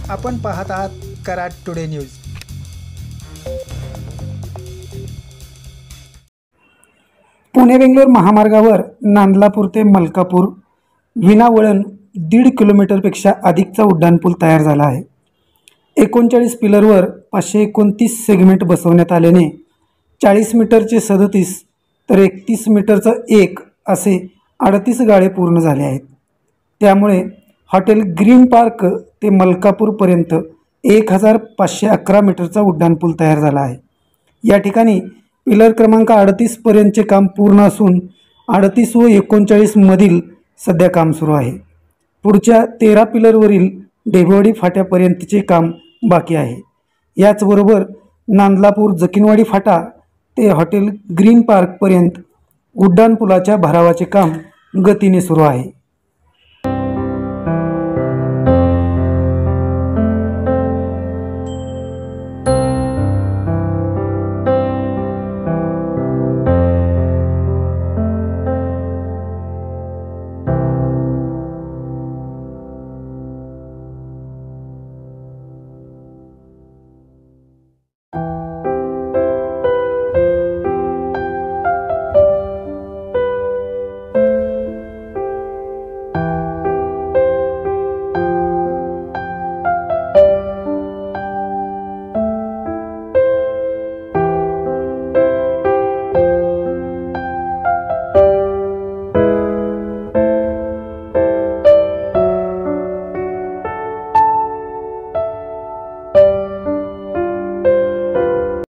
आपण पाहत आहात कराड टुडे न्यूज। पुणे बेंगलोर महामार्गावर नांदलापूर ते मलकापूर विनावळण 1.5 किलोमीटरपेक्षा अधिकचा उड्डाणपूल तयार झाला आहे। 39 पिलरवर 529 सेगमेंट बसवण्यात आल्याने 40 मीटरचे 37 तर 31 मीटरचा 1 असे 38 गाळे पूर्ण झाले आहेत। त्यामुळे हॉटेल ग्रीन पार्क ते मलकापूरपर्यंत 1511 मीटरचा उड्डाणपूल तयार झाला आहे। या ठिकाणी पिलर क्रमांक 38 पर्यंतचे काम पूर्ण असून 38 व 39 मधील सध्या काम सुरू आहे। पुढच्या 13 पिलरवरील ढेगवाडी फाट्यापर्यंतचे काम बाकी आहे। याचबरोबर नांदलापूर जकिनवाडी फाटा ते हॉटेल ग्रीन पार्कपर्यंत उड्डाणपुलाच्या भरावाचे काम गतीने सुरू आहे।